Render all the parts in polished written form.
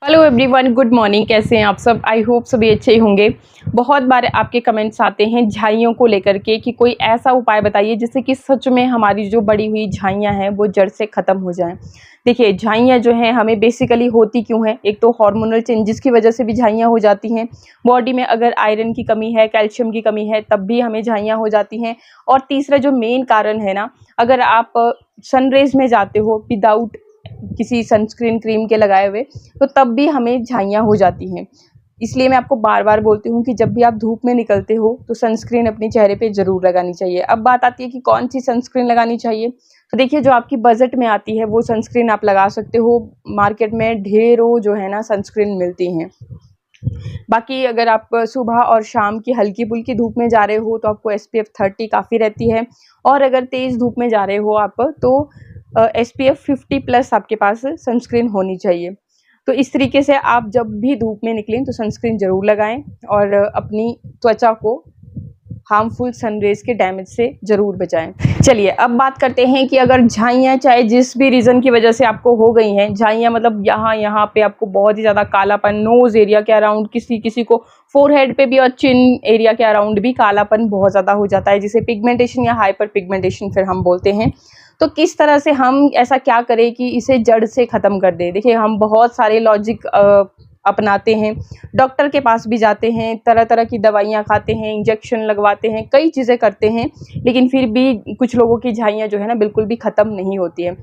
Hello everyone, good morning. कैसे हैं आप सब? आई होप सभी अच्छे ही होंगे। बहुत बार आपके कमेंट्स आते हैं झाइयों को लेकर के कि कोई ऐसा उपाय बताइए जिससे कि सच में हमारी जो बड़ी हुई झाइयाँ हैं वो जड़ से ख़त्म हो जाएं। देखिए, झाइयाँ जो हैं हमें बेसिकली होती क्यों हैं? एक तो हार्मोनल चेंजेस की वजह से भी झाइयाँ हो जाती हैं। बॉडी में अगर आयरन की कमी है, कैल्शियम की कमी है, तब भी हमें झाइयाँ हो जाती हैं। और तीसरा जो मेन कारण है ना, अगर आप सनरेज में जाते हो विदाउट किसी सनस्क्रीन क्रीम के लगाए हुए, तो तब भी हमें झाइयाँ हो जाती हैं। इसलिए मैं आपको बार बार बोलती हूँ कि जब भी आप धूप में निकलते हो तो सनस्क्रीन अपने चेहरे पे ज़रूर लगानी चाहिए। अब बात आती है कि कौन सी सनस्क्रीन लगानी चाहिए। तो देखिए, जो आपकी बजट में आती है वो सनस्क्रीन आप लगा सकते हो। मार्केट में ढेरों जो है ना सनस्क्रीन मिलती हैं। बाकी अगर आप सुबह और शाम की हल्की फुल्की धूप में जा रहे हो तो आपको SPF 30 काफ़ी रहती है। और अगर तेज़ धूप में जा रहे हो आप तो SPF 50 प्लस आपके पास सनस्क्रीन होनी चाहिए। तो इस तरीके से आप जब भी धूप में निकलें तो सनस्क्रीन ज़रूर लगाएं और अपनी त्वचा को हार्मफुल सनरेज के डैमेज से ज़रूर बचाएं। चलिए, अब बात करते हैं कि अगर झाइयाँ चाहे जिस भी रीज़न की वजह से आपको हो गई हैं, झाइयाँ मतलब यहाँ पे आपको बहुत ही ज़्यादा कालापन, नोज़ एरिया के अराउंड, किसी को फोरहेड पे भी और चिन एरिया के अराउंड भी कालापन बहुत ज़्यादा हो जाता है, जिसे पिगमेंटेशन या हाइपर पिगमेंटेशन फिर हम बोलते हैं। तो किस तरह से हम ऐसा क्या करें कि इसे जड़ से ख़त्म कर दें? देखिए, हम बहुत सारे लॉजिक अपनाते हैं, डॉक्टर के पास भी जाते हैं, तरह तरह की दवाइयाँ खाते हैं, इंजेक्शन लगवाते हैं, कई चीज़ें करते हैं, लेकिन फिर भी कुछ लोगों की झाइयाँ जो है ना बिल्कुल भी ख़त्म नहीं होती है।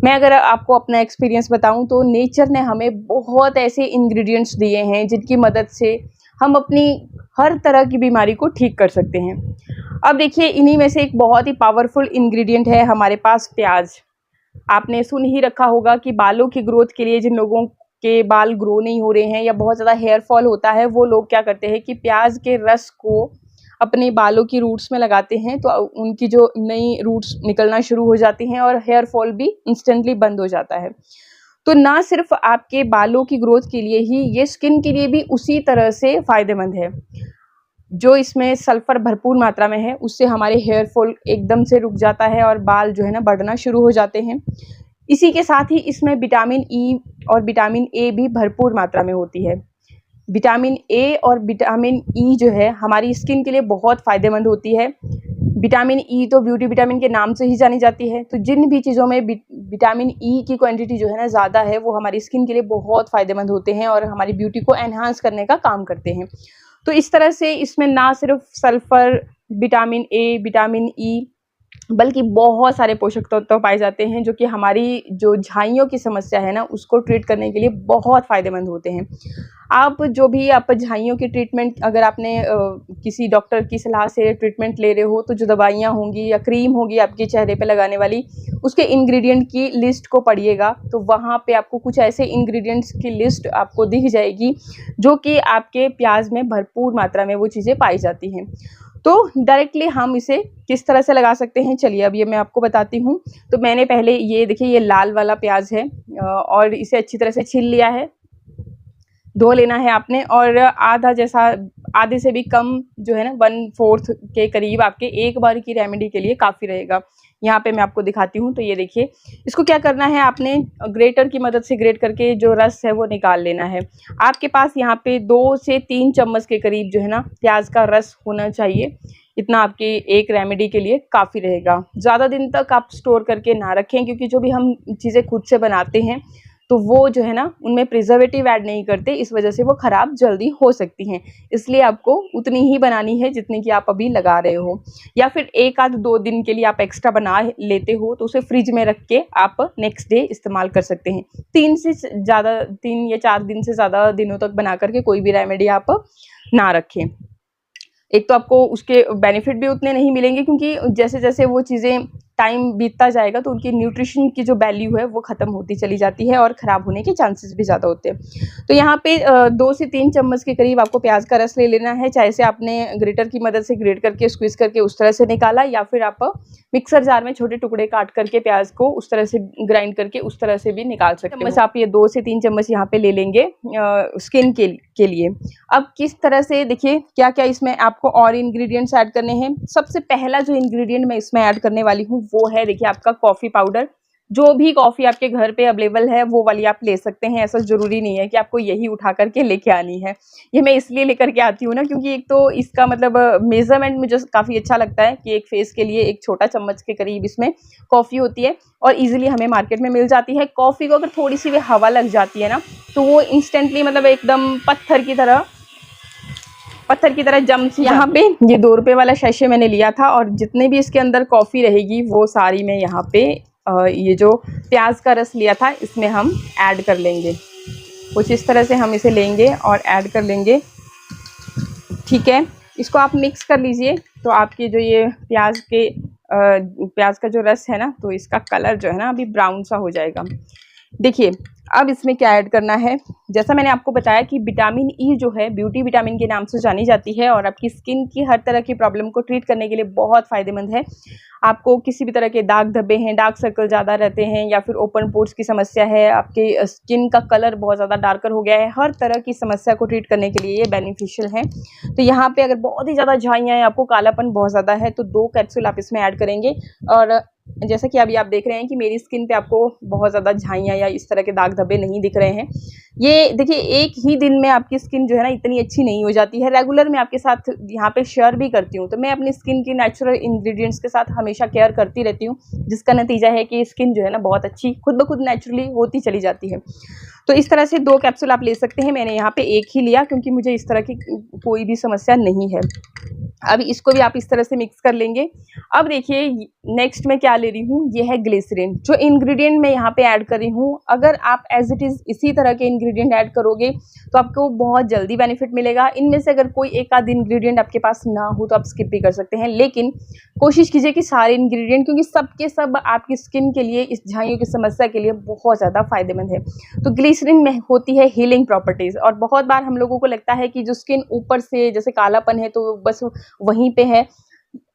मैं अगर आपको अपना एक्सपीरियंस बताऊं तो नेचर ने हमें बहुत ऐसे इंग्रेडिएंट्स दिए हैं जिनकी मदद से हम अपनी हर तरह की बीमारी को ठीक कर सकते हैं। अब देखिए, इन्हीं में से एक बहुत ही पावरफुल इंग्रेडिएंट है हमारे पास प्याज। आपने सुन ही रखा होगा कि बालों की ग्रोथ के लिए, जिन लोगों के बाल ग्रो नहीं हो रहे हैं या बहुत ज़्यादा हेयर फॉल होता है, वो लोग क्या करते हैं कि प्याज के रस को अपने बालों की रूट्स में लगाते हैं, तो उनकी जो नई रूट्स निकलना शुरू हो जाती हैं और हेयर फॉल भी इंस्टेंटली बंद हो जाता है। तो ना सिर्फ आपके बालों की ग्रोथ के लिए ही, ये स्किन के लिए भी उसी तरह से फ़ायदेमंद है। जो इसमें सल्फर भरपूर मात्रा में है, उससे हमारे हेयर फॉल एकदम से रुक जाता है और बाल जो है ना बढ़ना शुरू हो जाते हैं। इसी के साथ ही इसमें विटामिन ई और विटामिन ए भी भरपूर मात्रा में होती है। विटामिन ए और विटामिन ई जो है हमारी स्किन के लिए बहुत फ़ायदेमंद होती है। विटामिन ई तो ब्यूटी विटामिन के नाम से ही जानी जाती है। तो जिन भी चीज़ों में विटामिन ई की क्वांटिटी जो है ना ज़्यादा है, वो हमारी स्किन के लिए बहुत फ़ायदेमंद होते हैं और हमारी ब्यूटी को एनहांस करने का काम करते हैं। तो इस तरह से इसमें ना सिर्फ sulphur, vitamin A, vitamin E, बल्कि बहुत सारे पोषक तत्व पाए जाते हैं जो कि हमारी जो झाइयों की समस्या है ना उसको ट्रीट करने के लिए बहुत फ़ायदेमंद होते हैं। आप जो भी आप झाइयों की ट्रीटमेंट, अगर आपने किसी डॉक्टर की सलाह से ट्रीटमेंट ले रहे हो, तो जो दवाइयाँ होंगी या क्रीम होगी आपके चेहरे पे लगाने वाली, उसके इंग्रेडिएंट की लिस्ट को पढ़िएगा, तो वहाँ पे आपको कुछ ऐसे इंग्रेडिएंट्स की लिस्ट आपको दिख जाएगी जो कि आपके प्याज में भरपूर मात्रा में वो चीज़ें पाई जाती हैं। तो डायरेक्टली हम इसे किस तरह से लगा सकते हैं, चलिए अब ये मैं आपको बताती हूँ। तो मैंने पहले ये देखिए, ये लाल वाला प्याज है और इसे अच्छी तरह से छील लिया है, धो लेना है आपने, और आधा जैसा, आधे से भी कम जो है ना 1/4 के करीब आपके एक बार की रेमेडी के लिए काफ़ी रहेगा। यहाँ पे मैं आपको दिखाती हूँ। तो ये देखिए, इसको क्या करना है, आपने ग्रेटर की मदद से ग्रेट करके जो रस है वो निकाल लेना है। आपके पास यहाँ पे 2 से 3 चम्मच के करीब जो है ना प्याज का रस होना चाहिए। इतना आपकी एक रेमेडी के लिए काफ़ी रहेगा। ज़्यादा दिन तक आप स्टोर करके ना रखें, क्योंकि जो भी हम चीज़ें खुद से बनाते हैं तो वो जो है ना उनमें प्रिजर्वेटिव ऐड नहीं करते, इस वजह से वो ख़राब जल्दी हो सकती हैं। इसलिए आपको उतनी ही बनानी है जितनी कि आप अभी लगा रहे हो, या फिर 1 आध 2 दिन के लिए आप एक्स्ट्रा बना लेते हो तो उसे फ्रिज में रख के आप नेक्स्ट डे इस्तेमाल कर सकते हैं। 3 या 4 दिन से ज़्यादा दिनों तक बना करके कोई भी रेमेडी आप ना रखें। एक तो आपको उसके बेनिफिट भी उतने नहीं मिलेंगे, क्योंकि जैसे जैसे वो चीज़ें टाइम बीतता जाएगा तो उनकी न्यूट्रिशन की जो वैल्यू है वो ख़त्म होती चली जाती है और ख़राब होने के चांसेस भी ज़्यादा होते हैं। तो यहाँ पे 2 से 3 चम्मच के करीब आपको प्याज का रस ले लेना है। चाहे से आपने ग्रेटर की मदद से ग्रेट करके स्क्वीज़ करके उस तरह से निकाला, या फिर आप मिक्सर जार में छोटे टुकड़े काट करके प्याज को उस तरह से ग्राइंड करके उस तरह से भी निकाल सकते हो। चम्मच आप ये 2 से 3 चम्मच यहाँ पे ले लेंगे स्किन के लिए। अब किस तरह से, देखिए क्या क्या इसमें आपको और इंग्रेडिएंट्स ऐड करने हैं। सबसे पहला जो इंग्रेडिएंट मैं इसमें ऐड करने वाली हूँ वो है, देखिए आपका कॉफ़ी पाउडर। जो भी कॉफ़ी आपके घर पे अवेलेबल है वो वाली आप ले सकते हैं। ऐसा ज़रूरी नहीं है कि आपको यही उठा कर के लेके आनी है। ये मैं इसलिए लेकर के आती हूँ ना, क्योंकि एक तो इसका मतलब मेज़रमेंट मुझे काफ़ी अच्छा लगता है कि एक फ़ेस के लिए एक छोटा चम्मच के करीब इसमें कॉफ़ी होती है और ईज़िली हमें मार्केट में मिल जाती है। कॉफ़ी को अगर थोड़ी-सी भी हवा लग जाती है ना, तो वो इंस्टेंटली मतलब एकदम पत्थर की तरह जम सी। यहाँ पे ये 2 रुपए वाला शैशे मैंने लिया था और जितने भी इसके अंदर कॉफ़ी रहेगी वो सारी मैं यहाँ पे ये जो प्याज का रस लिया था इसमें हम ऐड कर लेंगे। कुछ इस तरह से हम इसे लेंगे और ऐड कर लेंगे। ठीक है, इसको आप मिक्स कर लीजिए। तो आपके जो ये प्याज का जो रस है ना, तो इसका कलर जो है ना अभी ब्राउन सा हो जाएगा। देखिए अब इसमें क्या ऐड करना है। जैसा मैंने आपको बताया कि विटामिन ई जो है ब्यूटी विटामिन के नाम से जानी जाती है और आपकी स्किन की हर तरह की प्रॉब्लम को ट्रीट करने के लिए बहुत फ़ायदेमंद है। आपको किसी भी तरह के दाग धब्बे हैं, डार्क सर्कल ज़्यादा रहते हैं या फिर ओपन पोर्स की समस्या है, आपके स्किन का कलर बहुत ज़्यादा डार्कर हो गया है, हर तरह की समस्या को ट्रीट करने के लिए ये बेनिफिशियल है। तो यहाँ पे अगर बहुत ही ज़्यादा झाइयाँ हैं, आपको कालापन बहुत ज़्यादा है, तो 2 कैप्सूल आप इसमें ऐड करेंगे। और जैसा कि अभी आप देख रहे हैं कि मेरी स्किन पे आपको बहुत ज़्यादा झाइयाँ या इस तरह के दाग धब्बे नहीं दिख रहे हैं। ये देखिए एक ही दिन में आपकी स्किन जो है ना इतनी अच्छी नहीं हो जाती है। रेगुलर मैं आपके साथ यहाँ पे शेयर भी करती हूँ, तो मैं अपनी स्किन की नेचुरल इंग्रेडिएंट्स के साथ हमेशा केयर करती रहती हूँ, जिसका नतीजा है कि स्किन जो है ना बहुत अच्छी खुद ब खुद नेचुरली होती चली जाती है। तो इस तरह से 2 कैप्सूल आप ले सकते हैं। मैंने यहाँ पे 1 ही लिया क्योंकि मुझे इस तरह की कोई भी समस्या नहीं है। अब इसको भी आप इस तरह से मिक्स कर लेंगे। अब देखिए नेक्स्ट मैं क्या ले रही हूँ, ये है ग्लिसरीन। जो इंग्रेडिएंट मैं यहाँ पे ऐड कर रही हूँ, अगर आप एज इट इज़ इसी तरह के इंग्रेडिएंट ऐड करोगे तो आपको बहुत जल्दी बेनिफिट मिलेगा। इनमें से अगर कोई एक आध इंग्रेडिएंट आपके पास ना हो तो आप स्किप भी कर सकते हैं, लेकिन कोशिश कीजिए कि सारे इंग्रेडिएंट, क्योंकि सब के सब आपकी स्किन के लिए, इस झाइयों की समस्या के लिए बहुत ज़्यादा फायदेमंद है। तो ग्लिसरीन में होती है हीलिंग प्रॉपर्टीज़ और बहुत बार हम लोगों को लगता है कि जो स्किन ऊपर से जैसे कालापन है तो बस वहीं पे है।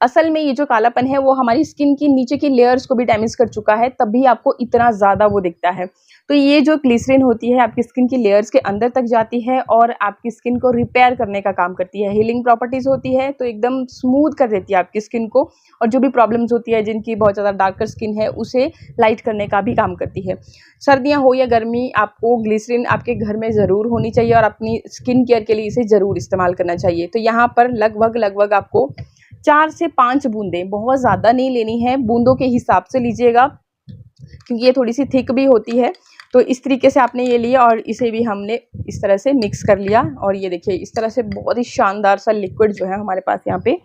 असल में ये जो कालापन है वो हमारी स्किन की नीचे की लेयर्स को भी डैमेज कर चुका है, तभी आपको इतना ज़्यादा वो दिखता है। तो ये जो ग्लिसरीन होती है आपकी स्किन की लेयर्स के अंदर तक जाती है और आपकी स्किन को रिपेयर करने का काम करती है। हीलिंग प्रॉपर्टीज़ होती है, तो एकदम स्मूथ कर देती है आपकी स्किन को और जो भी प्रॉब्लम्स होती है, जिनकी बहुत ज़्यादा डार्कर स्किन है, उसे लाइट करने का भी काम करती है। सर्दियाँ हो या गर्मी, आपको ग्लिसरीन आपके घर में ज़रूर होनी चाहिए और अपनी स्किन केयर के लिए इसे ज़रूर इस्तेमाल करना चाहिए। तो यहाँ पर लगभग आपको 4 से 5 बूंदें, बहुत ज़्यादा नहीं लेनी है, बूंदों के हिसाब से लीजिएगा क्योंकि ये थोड़ी सी थिक भी होती है। तो इस तरीके से आपने ये लिया और इसे भी हमने इस तरह से मिक्स कर लिया और ये देखिए इस तरह से बहुत ही शानदार सा लिक्विड जो है हमारे पास यहाँ पे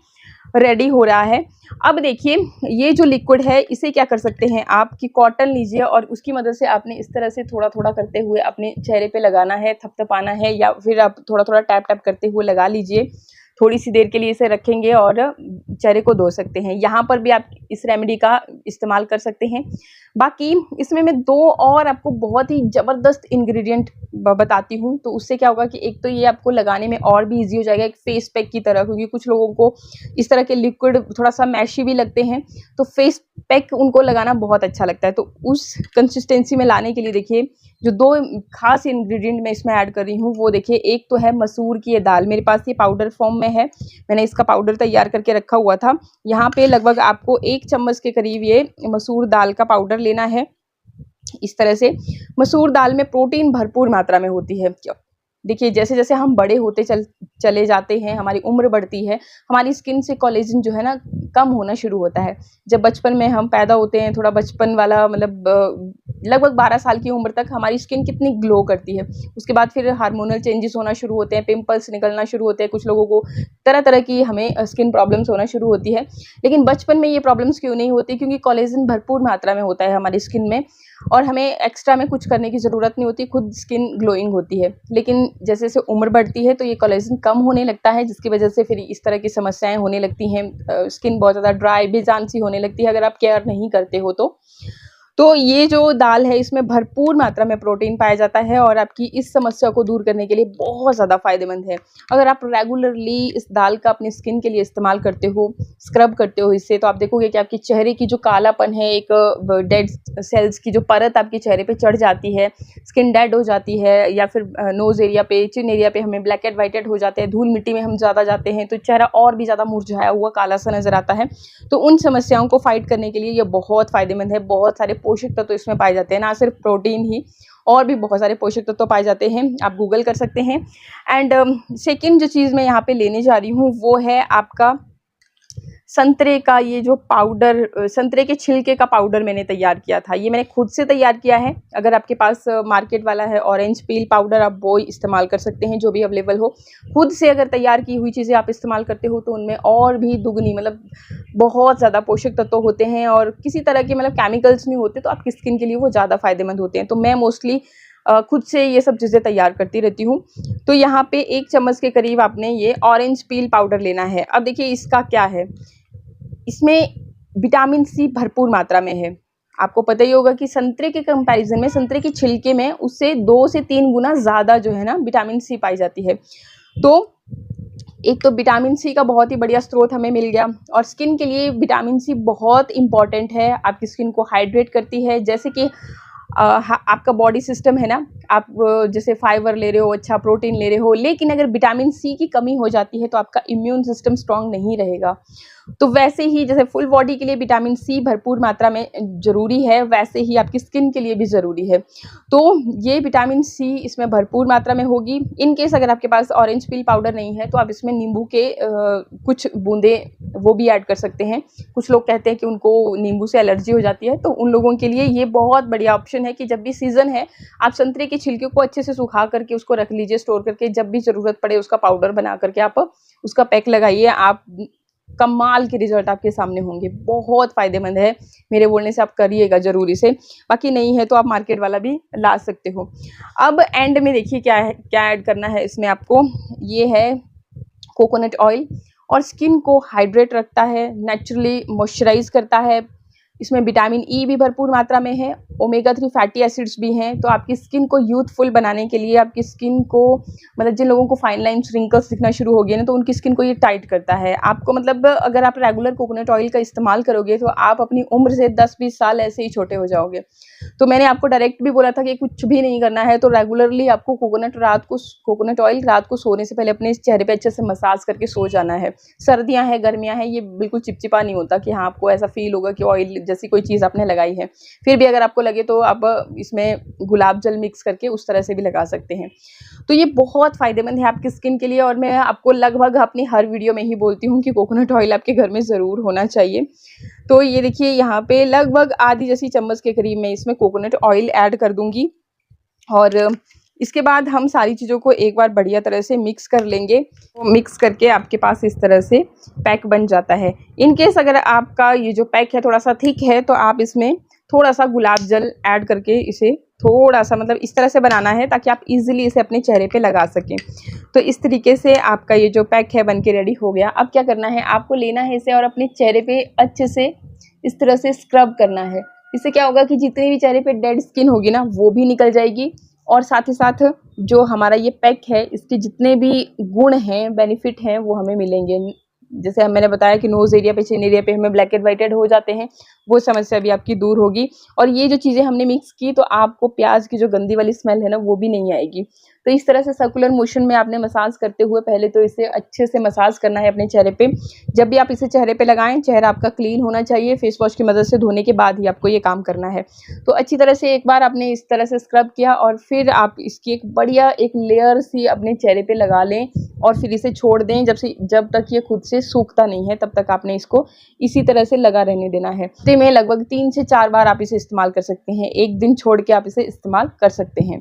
रेडी हो रहा है। अब देखिए ये जो लिक्विड है इसे क्या कर सकते हैं आप कि कॉटन लीजिए और उसकी मदद से आपने इस तरह से थोड़ा-थोड़ा करते हुए अपने चेहरे पे लगाना है, थपथपाना है या फिर आप थोड़ा-थोड़ा टैप-टैप करते हुए लगा लीजिए। थोड़ी सी देर के लिए इसे रखेंगे और चेहरे को धो सकते हैं। यहाँ पर भी आप इस रेमेडी का इस्तेमाल कर सकते हैं। बाकी इसमें मैं 2 और आपको बहुत ही ज़बरदस्त इंग्रेडिएंट बताती हूँ, तो उससे क्या होगा कि एक तो ये आपको लगाने में और भी ईज़ी हो जाएगा एक फेस पैक की तरह, क्योंकि कुछ लोगों को इस तरह के लिक्विड थोड़ा-सा मैशी भी लगते हैं, तो फेस पैक उनको लगाना बहुत अच्छा लगता है। तो उस कंसिस्टेंसी में लाने के लिए देखिए जो 2 खास इंग्रेडिएंट मैं इसमें ऐड कर रही हूँ, वो देखिए एक तो है मसूर की ये दाल, मेरे पास ये पाउडर फॉर्म में है, मैंने इसका पाउडर तैयार करके रखा हुआ था। यहाँ पे लगभग आपको 1 चम्मच के करीब ये मसूर दाल का पाउडर लेना है। इस तरह से मसूर दाल में प्रोटीन भरपूर मात्रा में होती है। देखिए जैसे-जैसे हम बड़े होते चले जाते हैं, हमारी उम्र बढ़ती है, हमारी स्किन से कोलेजन जो है ना कम होना शुरू होता है। जब बचपन में हम पैदा होते हैं, थोड़ा बचपन वाला मतलब लगभग 12 साल की उम्र तक हमारी स्किन कितनी ग्लो करती है। उसके बाद फिर हार्मोनल चेंजेस होना शुरू होते हैं, पिंपल्स निकलना शुरू होते हैं, कुछ लोगों को तरह-तरह की हमें स्किन प्रॉब्लम्स होना शुरू होती है। लेकिन बचपन में ये प्रॉब्लम्स क्यों नहीं होती? क्योंकि कोलेजन भरपूर मात्रा में होता है हमारी स्किन में और हमें एक्स्ट्रा में कुछ करने की ज़रूरत नहीं होती, खुद स्किन ग्लोइंग होती है। लेकिन जैसे-जैसे उम्र बढ़ती है तो ये कोलेजन कम होने लगता है, जिसकी वजह से फिर इस तरह की समस्याएँ होने लगती हैं। स्किन बहुत ज़्यादा ड्राई, बेजान सी होने लगती है अगर आप केयर नहीं करते हो तो। तो ये जो दाल है इसमें भरपूर मात्रा में प्रोटीन पाया जाता है और आपकी इस समस्या को दूर करने के लिए बहुत ज़्यादा फ़ायदेमंद है। अगर आप रेगुलरली इस दाल का अपनी स्किन के लिए इस्तेमाल करते हो, स्क्रब करते हो इससे, तो आप देखोगे कि आपके चेहरे की जो कालापन है, एक डेड सेल्स की जो परत आपके चेहरे पे चढ़ जाती है, स्किन डेड हो जाती है या फिर नोज़ एरिया पे, चिन एरिया पे हमें ब्लैक एंड व्हाइटेड हो जाते हैं, धूल-मिट्टी में हम ज़्यादा जाते हैं तो चेहरा और भी ज़्यादा मुरझाया हुआ काला-सा नज़र आता है। तो उन समस्याओं को फाइट करने के लिए ये बहुत फ़ायदेमंद है। बहुत सारे पोषक तत्व इसमें पाए जाते हैं, ना सिर्फ प्रोटीन ही, और भी बहुत सारे पोषक तत्व पाए जाते हैं, आप गूगल कर सकते हैं। एंड सेकेंड जो चीज़ मैं यहाँ पे लेने जा रही हूँ वो है आपका संतरे का ये जो पाउडर, संतरे के छिलके का पाउडर मैंने तैयार किया था। ये मैंने खुद से तैयार किया है। अगर आपके पास मार्केट वाला है ऑरेंज पील पाउडर, आप वो इस्तेमाल कर सकते हैं, जो भी अवेलेबल हो। खुद से अगर तैयार की हुई चीज़ें आप इस्तेमाल करते हो तो उनमें और भी दुगनी मतलब बहुत ज़्यादा पोषक तत्व होते हैं और किसी तरह के मतलब केमिकल्स नहीं होते, तो आपकी स्किन के लिए वो ज़्यादा फायदेमंद होते हैं। तो मैं मोस्टली खुद से ये सब चीज़ें तैयार करती रहती हूँ। तो यहाँ पे 1 चम्मच के करीब आपने ये ऑरेंज पील पाउडर लेना है। अब देखिए इसका क्या है, इसमें विटामिन सी भरपूर मात्रा में है। आपको पता ही होगा कि संतरे के कंपैरिजन में, संतरे के छिलके में उससे 2 से 3 गुना ज़्यादा जो है ना विटामिन सी पाई जाती है। तो एक तो विटामिन सी का बहुत ही बढ़िया स्रोत हमें मिल गया, और स्किन के लिए विटामिन सी बहुत इंपॉर्टेंट है। आपकी स्किन को हाइड्रेट करती है। जैसे कि आपका बॉडी सिस्टम है ना, आप जैसे फाइबर ले रहे हो, अच्छा प्रोटीन ले रहे हो, लेकिन अगर विटामिन सी की कमी हो जाती है तो आपका इम्यून सिस्टम स्ट्रांग नहीं रहेगा। तो वैसे ही जैसे फुल बॉडी के लिए विटामिन सी भरपूर मात्रा में ज़रूरी है, वैसे ही आपकी स्किन के लिए भी ज़रूरी है। तो ये विटामिन सी इसमें भरपूर मात्रा में होगी। इन केस अगर आपके पास ऑरेंज पील पाउडर नहीं है तो आप इसमें नींबू के कुछ बूंदें वो भी ऐड कर सकते हैं। कुछ लोग कहते हैं कि उनको नींबू से एलर्जी हो जाती है, तो उन लोगों के लिए ये बहुत बढ़िया ऑप्शन है कि जब भी सीज़न है आप संतरे के छिलके को अच्छे से सुखा करके उसको रख लीजिए स्टोर करके, जब भी ज़रूरत पड़े उसका पाउडर बना करके आप उसका पैक लगाइए। आप कमाल के रिजल्ट आपके सामने होंगे, बहुत फ़ायदेमंद है। मेरे बोलने से आप करिएगा ज़रूरी से, बाकी नहीं है तो आप मार्केट वाला भी ला सकते हो। अब एंड में देखिए क्या है, क्या ऐड करना है इसमें आपको। ये है कोकोनट ऑयल, और स्किन को हाइड्रेट रखता है, नेचुरली मॉइस्चराइज करता है। इसमें विटामिन ई भी भरपूर मात्रा में है, ओमेगा 3 फैटी एसिड्स भी हैं। तो आपकी स्किन को यूथफुल बनाने के लिए, आपकी स्किन को मतलब जिन लोगों को फाइन लाइन्स रिंकल्स दिखना शुरू हो गए ना, तो उनकी स्किन को ये टाइट करता है। आपको मतलब अगर आप रेगुलर कोकोनट ऑयल का इस्तेमाल करोगे तो आप अपनी उम्र से 10-20 साल ऐसे ही छोटे हो जाओगे। तो मैंने आपको डायरेक्ट भी बोला था कि कुछ भी नहीं करना है, तो रेगुलरली आपको कोकोनट ऑयल रात को सोने से पहले अपने चेहरे पे अच्छे से मसाज करके सो जाना है। सर्दियाँ हैं, गर्मियाँ हैं, ये बिल्कुल चिपचिपा नहीं होता कि हाँ आपको ऐसा फील होगा कि ऑयल जैसी कोई चीज़ आपने लगाई है। फिर भी अगर आपको लगे तो आप इसमें गुलाब जल मिक्स करके उस तरह से भी लगा सकते हैं। तो ये बहुत फ़ायदेमंद है आपकी स्किन के लिए, और मैं आपको लगभग अपनी हर वीडियो में ही बोलती हूँ कि कोकोनट ऑयल आपके घर में ज़रूर होना चाहिए। तो ये देखिए यहाँ पे लगभग आधी जैसी चम्मच के करीब मैं इसमें कोकोनट ऑयल ऐड कर दूँगी, और इसके बाद हम सारी चीज़ों को एक बार बढ़िया तरह से मिक्स कर लेंगे। तो मिक्स करके आपके पास इस तरह से पैक बन जाता है। इन केस अगर आपका ये जो पैक है थोड़ा सा थिक है तो आप इसमें थोड़ा सा गुलाब जल ऐड करके इसे थोड़ा सा मतलब इस तरह से बनाना है ताकि आप इजीली इसे अपने चेहरे पे लगा सकें। तो इस तरीके से आपका ये जो पैक है बनके रेडी हो गया। अब क्या करना है, आपको लेना है इसे और अपने चेहरे पे अच्छे से इस तरह से स्क्रब करना है। इससे क्या होगा कि जितनी भी चेहरे पे डेड स्किन होगी ना वो भी निकल जाएगी, और साथ ही साथ जो हमारा ये पैक है इसके जितने भी गुण हैं, बेनिफिट हैं, वो हमें मिलेंगे। जैसे मैंने बताया कि नोज़ एरिया पे, चिन एरिया पे हमें ब्लैक एंड वाइटेड हो जाते हैं, वो समस्या भी आपकी दूर होगी। और ये जो चीज़ें हमने मिक्स की तो आपको प्याज की जो गंदी वाली स्मेल है ना वो भी नहीं आएगी। तो इस तरह से सर्कुलर मोशन में आपने मसाज करते हुए पहले तो इसे अच्छे से मसाज करना है अपने चेहरे पे। जब भी आप इसे चेहरे पे लगाएं, चेहरा आपका क्लीन होना चाहिए। फेस वॉश की मदद से धोने के बाद ही आपको ये काम करना है। तो अच्छी तरह से एक बार आपने इस तरह से स्क्रब किया और फिर आप इसकी एक बढ़िया एक लेयर सी अपने चेहरे पे लगा लें और फिर इसे छोड़ दें जब तक ये खुद से सूखता नहीं है, तब तक आपने इसको इसी तरह से लगा रहने देना है। हफ्ते में लगभग 3 से 4 बार आप इसे इस्तेमाल कर सकते हैं। एक दिन छोड़ के आप इसे इस्तेमाल कर सकते हैं।